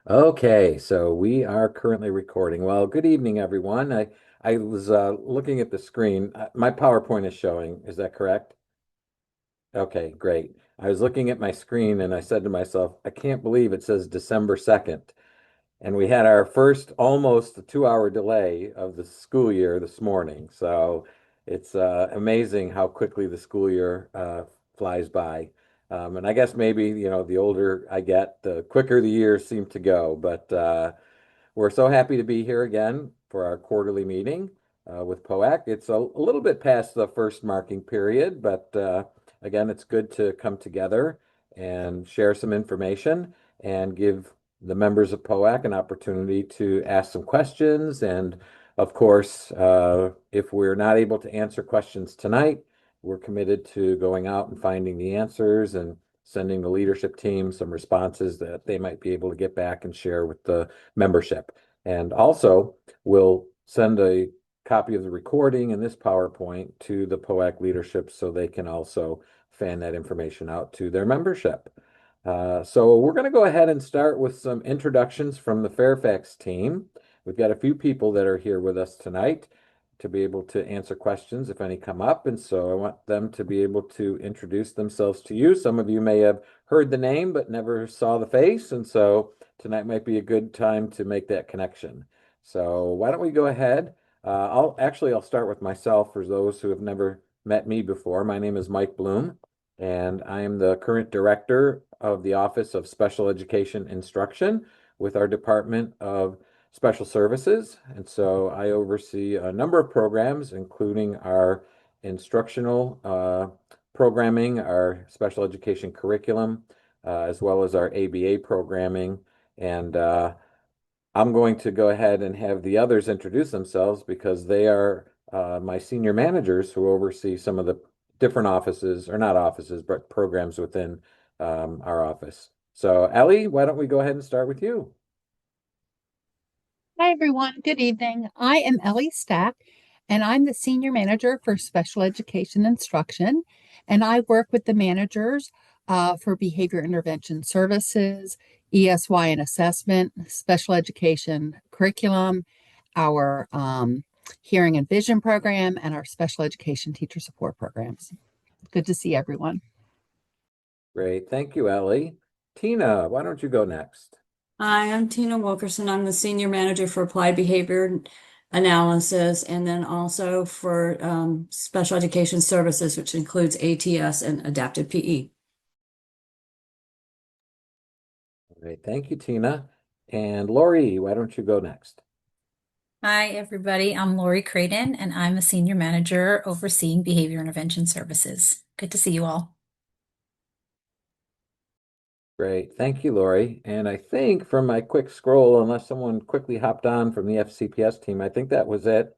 Okay, so we are currently recording. Well, good evening, everyone. I was looking at the screen. My PowerPoint is showing. Is that correct? Okay, great. I was looking at my screen and I said to myself, I can't believe it says December 2nd. And we had our first almost a 2 hour delay of the school year this morning. So it's amazing how quickly the school year flies by. And I guess maybe, the older I get, the quicker the years seem to go. But we're so happy to be here again for our quarterly meeting with POAC. It's a little bit past the first marking period, but again, it's good to come together and share some information and give the members of POAC an opportunity to ask some questions. And of course, if we're not able to answer questions tonight, we're committed to going out and finding the answers and sending the leadership team some responses that they might be able to get back and share with the membership. And also, we'll send a copy of the recording and this PowerPoint to the POAC leadership so they can also fan that information out to their membership. So we're going to go ahead and start with some introductions from the Fairfax team. We've got a few people that are here with us tonight to be able to answer questions if any come up. And so I want them to be able to introduce themselves to you. Some of you may have heard the name but never saw the face. And so tonight might be a good time to make that connection. So why don't we go ahead? I'll start with myself for those who have never met me before. My name is Mike Bloom, and I am the current director of the Office of Special Education Instruction with our Department of Special Services. And so I oversee a number of programs, including our instructional programming, our special education curriculum, as well as our ABA programming. And I'm going to go ahead and have the others introduce themselves because they are my senior managers who oversee some of the different offices, or not offices, but programs within our office. So, Ellie, why don't we go ahead and start with you? Hi, everyone. Good evening. I am Ellie Stack, and I'm the Senior Manager for Special Education Instruction. And I work with the managers for Behavior Intervention Services, ESY and Assessment, Special Education Curriculum, our Hearing and Vision Program, and our Special Education Teacher Support Programs. Good to see everyone. Great. Thank you, Ellie. Tina, why don't you go next? Hi, I'm Tina Wilkerson. I'm the Senior Manager for Applied Behavior Analysis and then also for Special Education Services, which includes ATS and Adaptive PE. Great. Thank you, Tina. And Lori, why don't you go next? Hi, everybody. I'm Lori Creighton, and I'm a senior manager overseeing behavior intervention services. Good to see you all. Great. Thank you, Lori. And I think from my quick scroll, unless someone quickly hopped on from the FCPS team, I think that was it.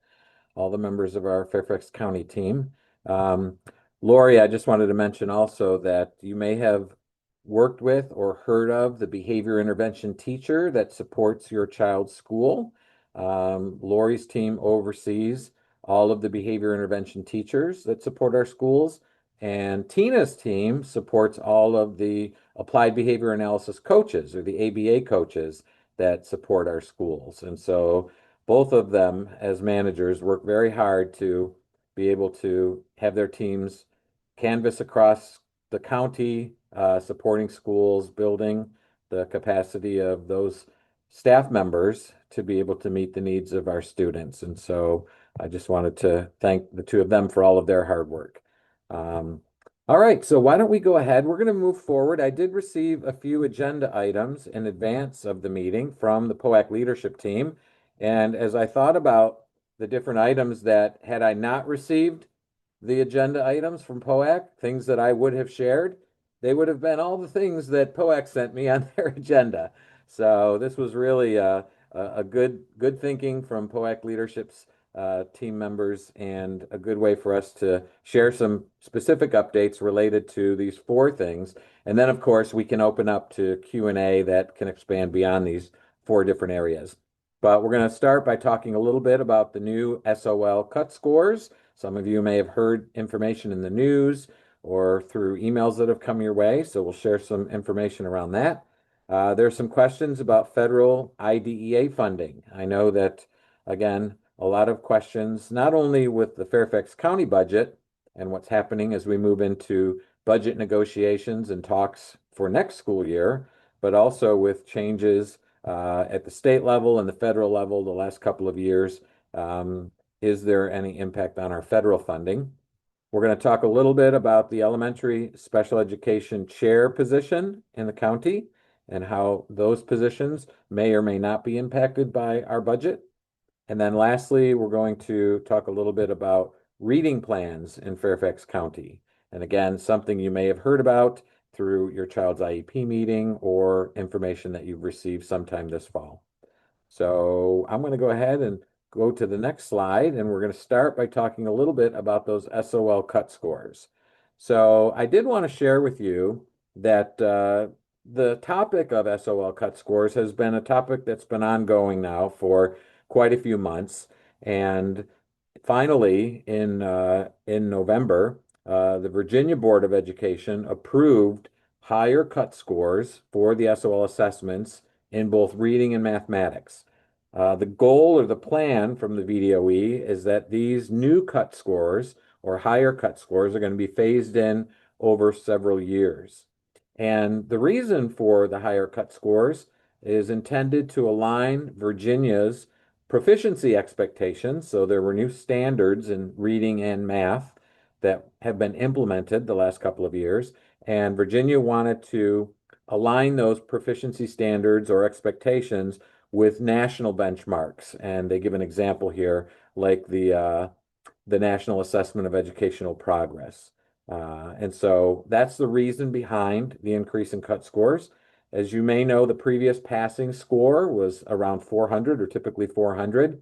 All the members of our Fairfax County team. Um, Lori, I just wanted to mention also that you may have worked with or heard of the behavior intervention teacher that supports your child's school. Lori's team oversees all of the behavior intervention teachers that support our schools, and Tina's team supports all of the applied behavior analysis coaches or the ABA coaches that support our schools. And so both of them as managers work very hard to be able to have their teams canvas across the county, supporting schools, building the capacity of those staff members to be able to meet the needs of our students. And so I just wanted to thank the two of them for all of their hard work. Um, all right, so why don't we go ahead? We're going to move forward. I did receive a few agenda items in advance of the meeting from the POAC leadership team. And as I thought about the different items that had I not received the agenda items from POAC, things that I would have shared, they would have been all the things that POAC sent me on their agenda. So this was really a good thinking from POAC leadership's team members and a good way for us to share some specific updates related to these four things. And then, of course, we can open up to Q&A that can expand beyond these four different areas. But we're going to start by talking a little bit about the new SOL cut scores. Some of you may have heard information in the news or through emails that have come your way, so we'll share some information around that. There's some questions about federal IDEA funding. I know that, again, a lot of questions, not only with the Fairfax County budget and what's happening as we move into budget negotiations and talks for next school year, but also with changes at the state level and the federal level the last couple of years. Is there any impact on our federal funding? We're going to talk a little bit about the elementary special education chair position in the county and how those positions may or may not be impacted by our budget. And then lastly, we're going to talk a little bit about reading plans in Fairfax County. And again, something you may have heard about through your child's IEP meeting or information that you've received sometime this fall. So I'm going to go ahead and go to the next slide, and we're going to start by talking a little bit about those SOL cut scores. So I did want to share with you that the topic of SOL cut scores has been a topic that's been ongoing now for quite a few months. And finally, in November, the Virginia Board of Education approved higher cut scores for the SOL assessments in both reading and mathematics. The goal or the plan from the VDOE is that these new cut scores or higher cut scores are going to be phased in over several years. And the reason for the higher cut scores is intended to align Virginia's proficiency expectations. So there were new standards in reading and math that have been implemented the last couple of years. And Virginia wanted to align those proficiency standards or expectations with national benchmarks. And they give an example here, like the National Assessment of Educational Progress. And so that's the reason behind the increase in cut scores. As you may know, the previous passing score was around 400 or typically 400.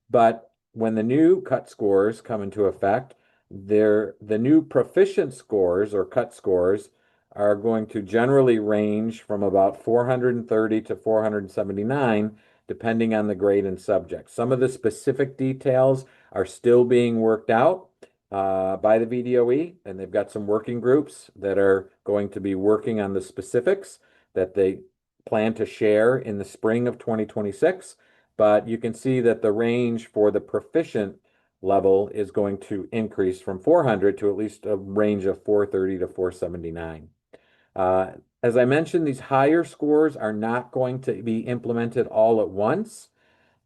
But when the new cut scores come into effect, the new proficient scores or cut scores are going to generally range from about 430 to 479, depending on the grade and subject. Some of the specific details are still being worked out by the VDOE, and they've got some working groups that are going to be working on the specifics that they plan to share in the spring of 2026. But you can see that the range for the proficient level is going to increase from 400 to at least a range of 430 to 479. As I mentioned, these higher scores are not going to be implemented all at once.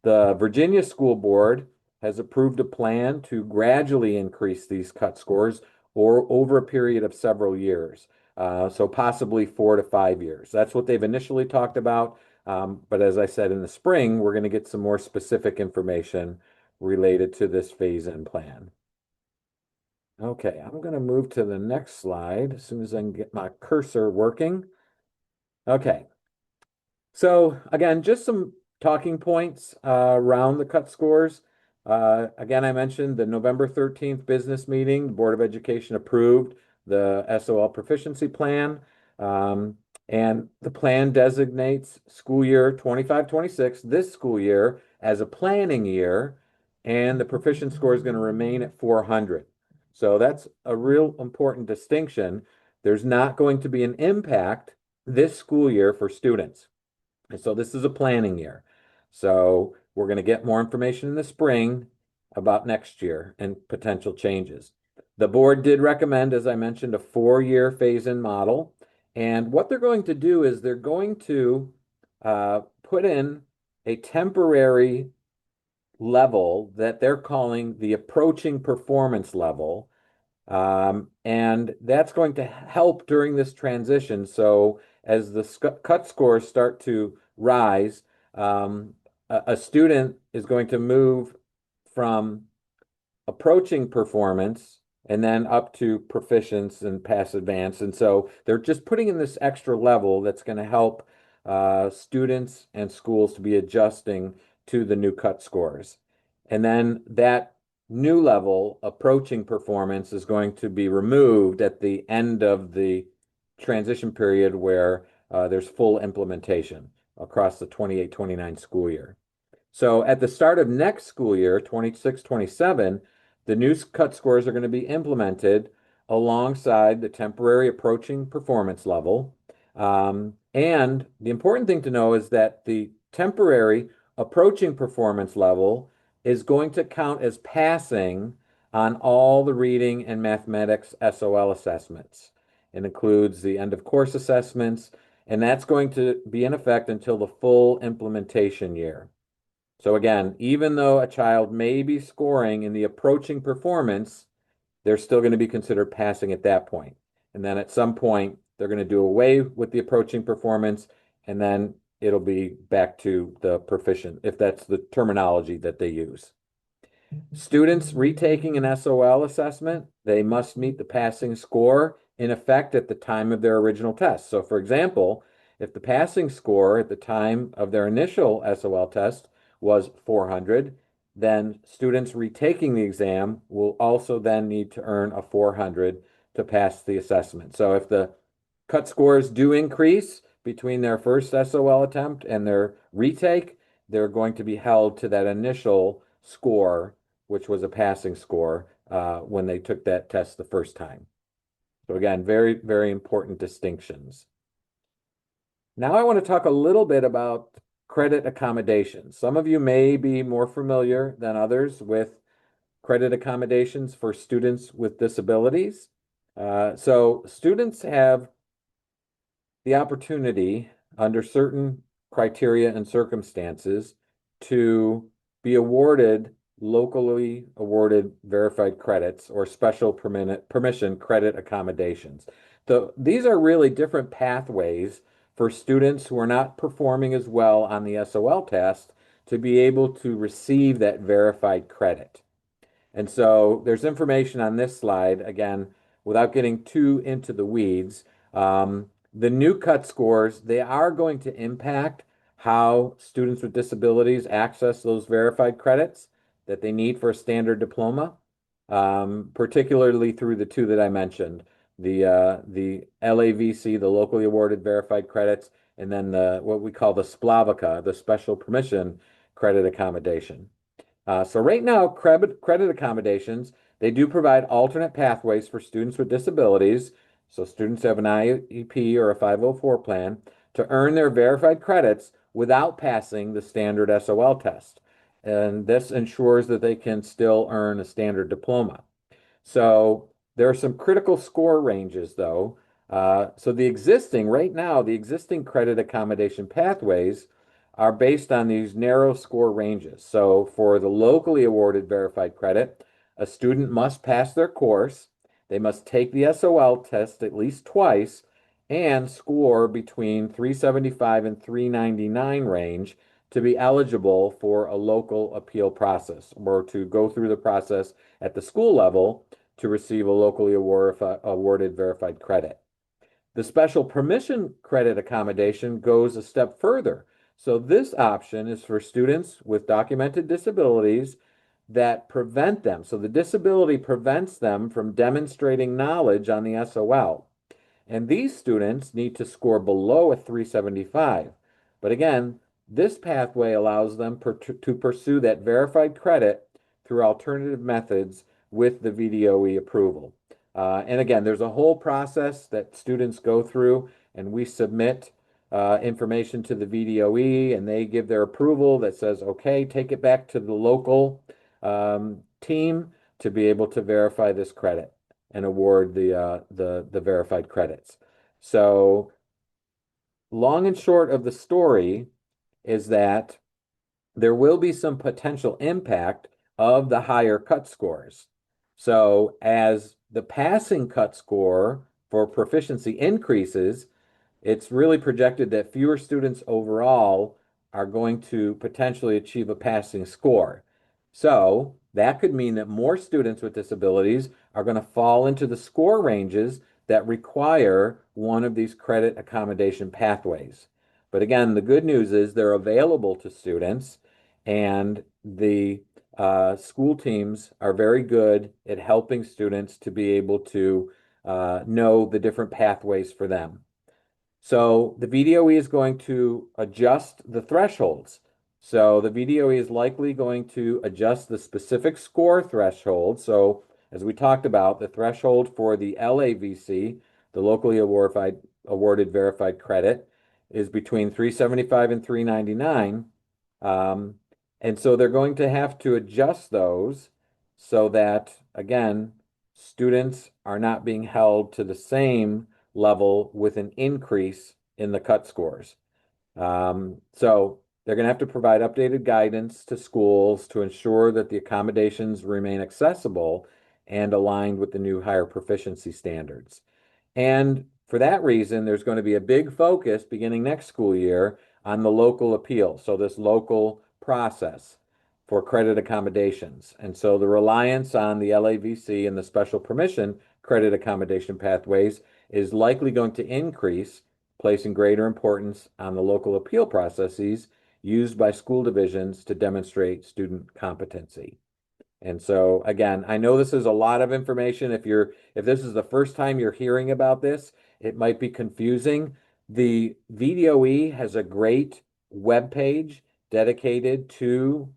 The Virginia School Board has approved a plan to gradually increase these cut scores or over a period of several years. So possibly 4 to 5 years. That's what they've initially talked about. But as I said, in the spring, we're going to get some more specific information related to this phase-in plan. Okay, I'm going to move to the next slide as soon as I can get my cursor working. Okay, so again, just some talking points around the cut scores. Again, I mentioned the November 13th business meeting, the Board of Education approved the SOL proficiency plan. And the plan designates school year 25-26, this school year, as a planning year, and the proficient score is going to remain at 400. So that's a real important distinction. There's not going to be an impact this school year for students. And so this is a planning year. So we're going to get more information in the spring about next year and potential changes. The board did recommend, as I mentioned, a 4-year phase-in model. And what they're going to do is they're going to put in a temporary level that they're calling the approaching performance level. And that's going to help during this transition. So as the cut scores start to rise, a student is going to move from approaching performance and then up to proficiency and pass advanced. And so they're just putting in this extra level that's going to help students and schools to be adjusting to the new cut scores. And then that new level approaching performance is going to be removed at the end of the transition period where there's full implementation across the 28-29 school year. So at the start of next school year, 26-27, the new cut scores are going to be implemented alongside the temporary approaching performance level. And the important thing to know is that the temporary approaching performance level is going to count as passing on all the reading and mathematics SOL assessments. It includes the end of course assessments, and that's going to be in effect until the full implementation year. So again, even though a child may be scoring in the approaching performance, they're still going to be considered passing at that point. And then at some point, they're going to do away with the approaching performance, and then it'll be back to the proficient, if that's the terminology that they use. Students retaking an SOL assessment, they must meet the passing score in effect at the time of their original test. So, for example, if the passing score at the time of their initial SOL test was 400, then students retaking the exam will also then need to earn a 400 to pass the assessment. So, if the cut scores do increase between their first SOL attempt and their retake, they're going to be held to that initial score, which was a passing score when they took that test the first time. So again, very, very important distinctions. Now I want to talk a little bit about credit accommodations. Some of you may be more familiar than others with credit accommodations for students with disabilities. So students have the opportunity under certain criteria and circumstances to be awarded locally awarded verified credits or special permission credit accommodations. These are really different pathways for students who are not performing as well on the SOL test to be able to receive that verified credit. And so there's information on this slide, again, without getting too into the weeds. The new cut scores, they are going to impact how students with disabilities access those verified credits that they need for a standard diploma, particularly through the two that I mentioned, the LAVC, the locally awarded verified credits, and then what we call the SPLAVICA, the special permission credit accommodation. So right now, credit accommodations, they do provide alternate pathways for students with disabilities. So students have an IEP or a 504 plan to earn their verified credits without passing the standard SOL test. And this ensures that they can still earn a standard diploma. So there are some critical score ranges though. So right now, the existing credit accommodation pathways are based on these narrow score ranges. So for the locally awarded verified credit, a student must pass their course, they must take the SOL test at least twice, and score between 375 and 399 range to be eligible for a local appeal process or to go through the process at the school level to receive a locally awarded verified credit. The special permission credit accommodation goes a step further. So this option is for students with documented disabilities that prevent them. So the disability prevents them from demonstrating knowledge on the SOL. And these students need to score below a 375. But again, this pathway allows them to pursue that verified credit through alternative methods with the VDOE approval. And again, there's a whole process that students go through, and we submit information to the VDOE, and they give their approval that says, okay, take it back to the local team to be able to verify this credit and award the verified credits. So long and short of the story is that there will be some potential impact of the higher cut scores. So as the passing cut score for proficiency increases, it's really projected that fewer students overall are going to potentially achieve a passing score. So that could mean that more students with disabilities are going to fall into the score ranges that require one of these credit accommodation pathways. But again, the good news is they're available to students, and the school teams are very good at helping students to be able to know the different pathways for them. So the VDOE is going to adjust the thresholds. So the VDOE is likely going to adjust the specific score threshold. So as we talked about, the threshold for the LAVC, the locally awarded verified credit is between 375 and 399. And so they're going to have to adjust those so that, again, students are not being held to the same level with an increase in the cut scores. So they're going to have to provide updated guidance to schools to ensure that the accommodations remain accessible and aligned with the new higher proficiency standards. And for that reason, there's going to be a big focus beginning next school year on the local appeal. So this local process for credit accommodations. And so the reliance on the LAVC and the special permission credit accommodation pathways is likely going to increase, placing greater importance on the local appeal processes used by school divisions to demonstrate student competency. And so again, I know this is a lot of information. If this is the first time you're hearing about this, it might be confusing. The VDOE has a great web page dedicated to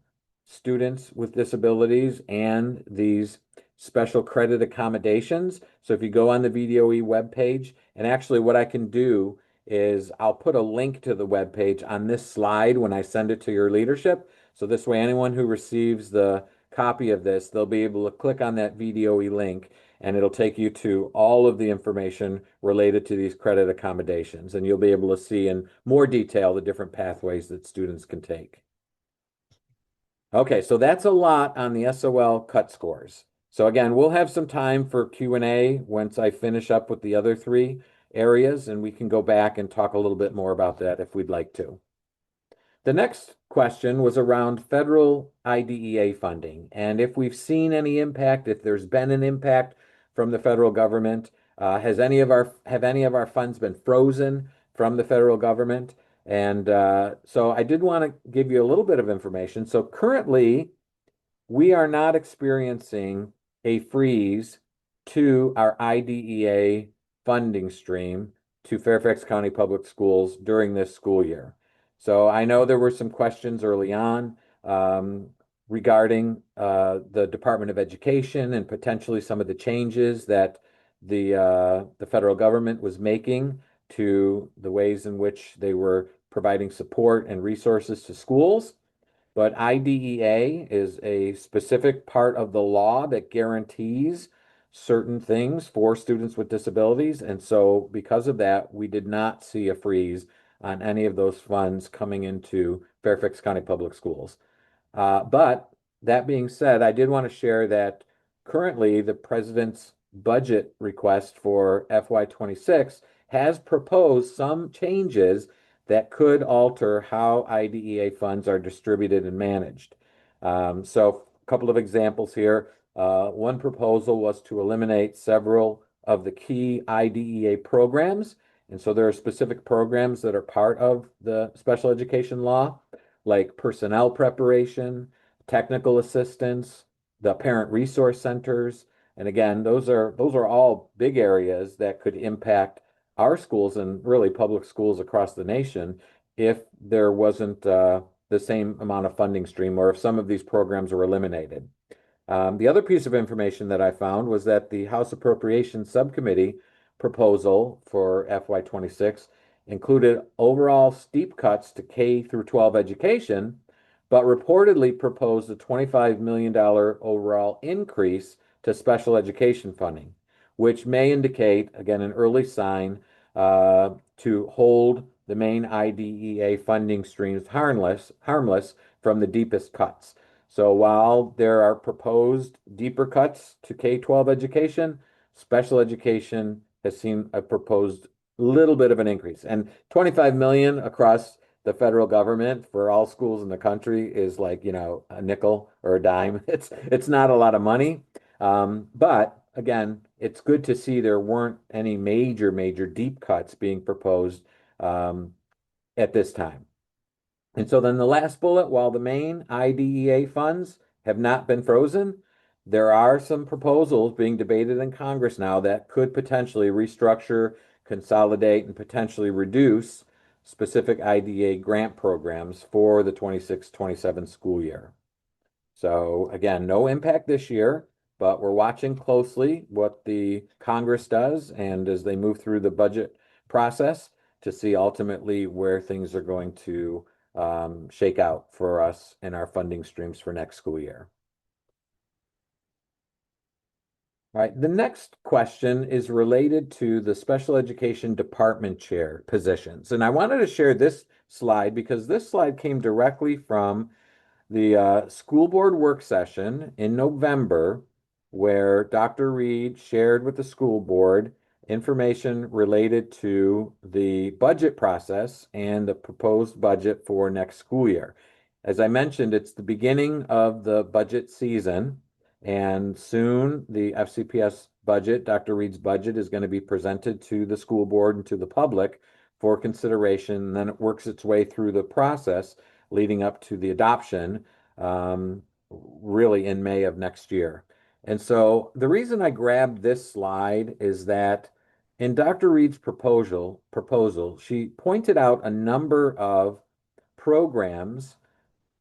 students with disabilities and these special credit accommodations. So if you go on the VDOE webpage, and actually what I can do is I'll put a link to the webpage on this slide when I send it to your leadership. So this way, anyone who receives the copy of this, they'll be able to click on that VDOE link and it'll take you to all of the information related to these credit accommodations. And you'll be able to see in more detail the different pathways that students can take. Okay, so that's a lot on the SOL cut scores. So again, we'll have some time for Q&A once I finish up with the other three areas, and we can go back and talk a little bit more about that if we'd like to. The next question was around federal IDEA funding, and if we've seen any impact, if there's been an impact from the federal government. Have any of our funds been frozen from the federal government? And so I did want to give you a little bit of information. So currently, we are not experiencing a freeze to our IDEA funding stream to Fairfax County Public Schools during this school year. So I know there were some questions early on regarding the Department of Education and potentially some of the changes that the federal government was making to the ways in which they were providing support and resources to schools. But IDEA is a specific part of the law that guarantees certain things for students with disabilities. And so because of that, we did not see a freeze on any of those funds coming into Fairfax County Public Schools. But that being said, I did want to share that currently the president's budget request for FY26 has proposed some changes that could alter how IDEA funds are distributed and managed. So a couple of examples here. One proposal was to eliminate several of the key IDEA programs. And so there are specific programs that are part of the special education law, like personnel preparation, technical assistance, the parent resource centers. And again, those are all big areas that could impact our schools and really public schools across the nation if there wasn't the same amount of funding stream or if some of these programs were eliminated. The other piece of information that I found was that the House Appropriations Subcommittee proposal for FY26 included overall steep cuts to K through 12 education, but reportedly proposed a $25 million overall increase to special education funding, which may indicate, again, an early sign to hold the main IDEA funding streams harmless from the deepest cuts. So while there are proposed deeper cuts to K-12 education, special education has seen a proposed little bit of an increase. And 25 million across the federal government for all schools in the country is like, a nickel or a dime. It's not a lot of money. But again, it's good to see there weren't any major deep cuts being proposed at this time. And so then the last bullet, while the main IDEA funds have not been frozen, there are some proposals being debated in Congress now that could potentially restructure, consolidate, and potentially reduce specific IDEA grant programs for the 26-27 school year. So again, no impact this year, but we're watching closely what the Congress does and as they move through the budget process to see ultimately where things are going to shake out for us and our funding streams for next school year. All right, the next question is related to the special education department chair positions. And I wanted to share this slide because this slide came directly from the school board work session in November, where Dr. Reed shared with the school board information related to the budget process and the proposed budget for next school year. As I mentioned, it's the beginning of the budget season, and soon the FCPS budget, Dr. Reed's budget, is going to be presented to the school board and to the public for consideration. And then it works its way through the process leading up to the adoption, really in May of next year. And so the reason I grabbed this slide is that in Dr. Reed's proposal, she pointed out a number of programs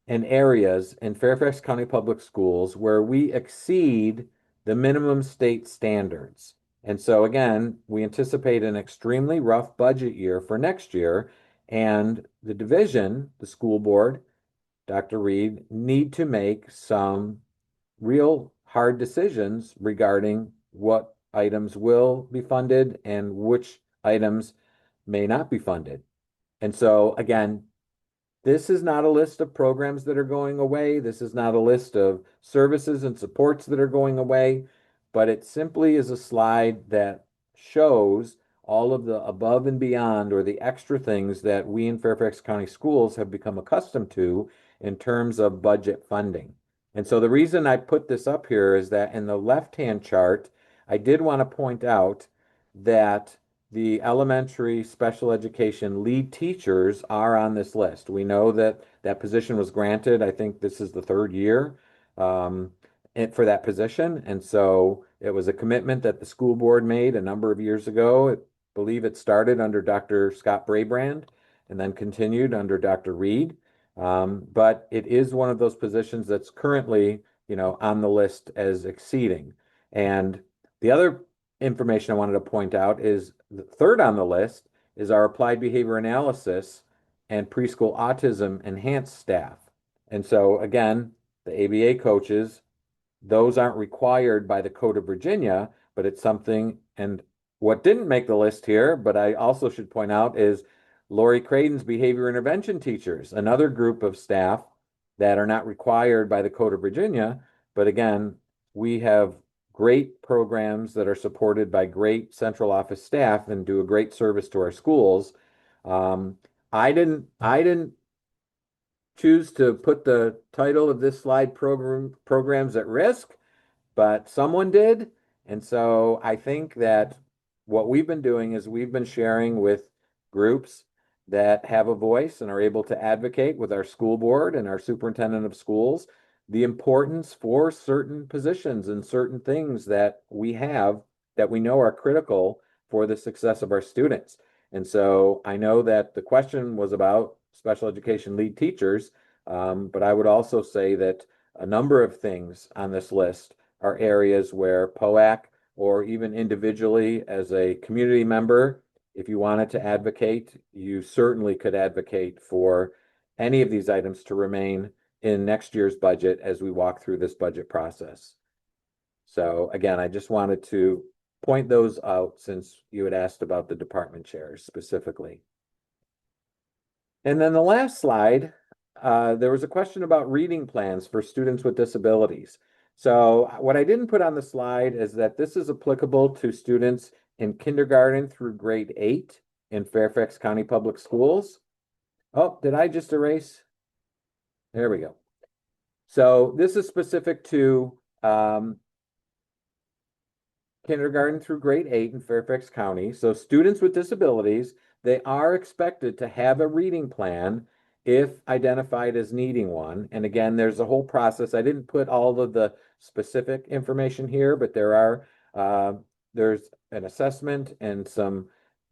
and areas in Fairfax County Public Schools where we exceed the minimum state standards. And so again, we anticipate an extremely rough budget year for next year, and the division, the school board, Dr. Reed, need to make some real hard decisions regarding what items will be funded and which items may not be funded. And so again, this is not a list of programs that are going away. This is not a list of services and supports that are going away, but it simply is a slide that shows all of the above and beyond or the extra things that we in Fairfax County Schools have become accustomed to in terms of budget funding. And so the reason I put this up here is that in the left-hand chart, I did want to point out that the elementary special education lead teachers are on this list. We know that that position was granted. I think this is the third year for that position. And so it was a commitment that the school board made a number of years ago. I believe it started under Dr. Scott Braybrand and then continued under Dr. Reed. But it is one of those positions that's currently, on the list as exceeding. And the other information I wanted to point out is the third on the list is our applied behavior analysis and preschool autism enhanced staff. And so again, the ABA coaches, those aren't required by the Code of Virginia, but it's something, and what didn't make the list here, but I also should point out, is Lori Creighton's behavior intervention teachers, another group of staff that are not required by the Code of Virginia. But again, we have great programs that are supported by great central office staff and do a great service to our schools. I didn't choose to put the title of this slide programs at risk, but someone did. And so I think that what we've been doing is we've been sharing with groups that have a voice and are able to advocate with our school board and our superintendent of schools the importance for certain positions and certain things that we have that we know are critical for the success of our students. And so I know that the question was about special education lead teachers, but I would also say that a number of things on this list are areas where POAC or even individually as a community member, if you wanted to advocate, you certainly could advocate for any of these items to remain in next year's budget as we walk through this budget process. So again, I just wanted to point those out since you had asked about the department chairs specifically. And then the last slide, there was a question about reading plans for students with disabilities. So what I didn't put on the slide is that this is applicable to students in kindergarten through grade 8 in Fairfax County Public Schools. Oh, did I just erase? There we go. So this is specific to kindergarten through grade 8 in Fairfax County. So students with disabilities, they are expected to have a reading plan if identified as needing one. And again, there's a whole process. I didn't put all of the specific information here, but there's an assessment and some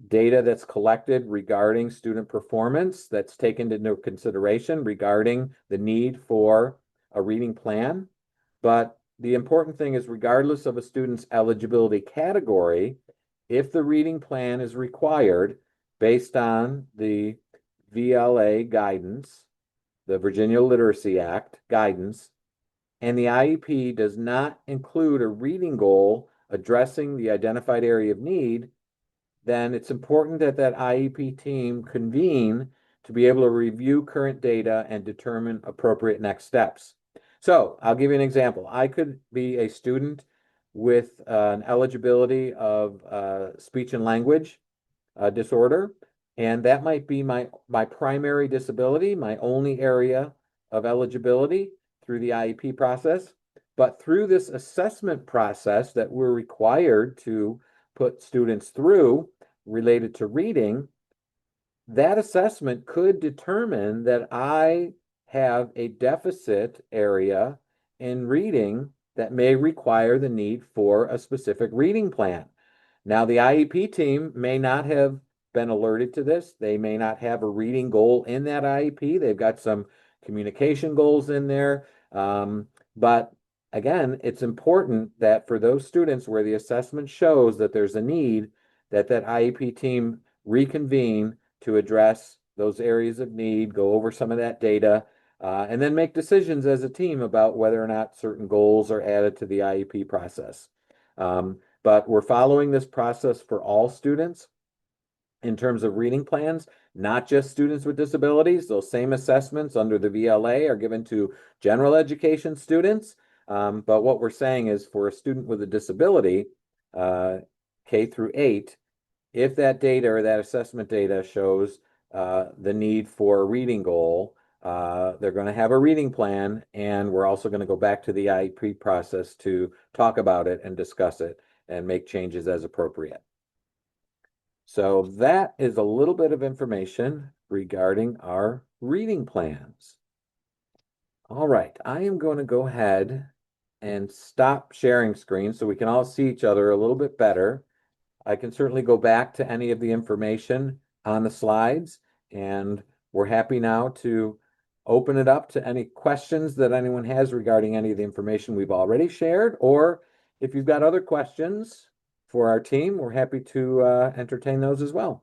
data that's collected regarding student performance that's taken into consideration regarding the need for a reading plan. But the important thing is, regardless of a student's eligibility category, if the reading plan is required, based on the VLA guidance, the Virginia Literacy Act guidance, and the IEP does not include a reading goal addressing the identified area of need, then it's important that that IEP team convene to be able to review current data and determine appropriate next steps. So I'll give you an example. I could be a student with an eligibility of speech and language disorder, and that might be my primary disability, my only area of eligibility through the IEP process. But through this assessment process that we're required to put students through related to reading, that assessment could determine that I have a deficit area in reading that may require the need for a specific reading plan. Now, the IEP team may not have been alerted to this. They may not have a reading goal in that IEP. They've got some communication goals in there. But again, it's important that for those students where the assessment shows that there's a need, that that IEP team reconvene to address those areas of need, go over some of that data, and then make decisions as a team about whether or not certain goals are added to the IEP process. But we're following this process for all students in terms of reading plans, not just students with disabilities. Those same assessments under the VLA are given to general education students. But what we're saying is for a student with a disability, K through 8, if that data or that assessment data shows the need for a reading goal, they're going to have a reading plan, and we're also going to go back to the IEP process to talk about it and discuss it and make changes as appropriate. So that is a little bit of information regarding our reading plans. All right, I am going to go ahead and stop sharing screen so we can all see each other a little bit better. I can certainly go back to any of the information on the slides, and we're happy now to open it up to any questions that anyone has regarding any of the information we've already shared, or if you've got other questions for our team, we're happy to entertain those as well.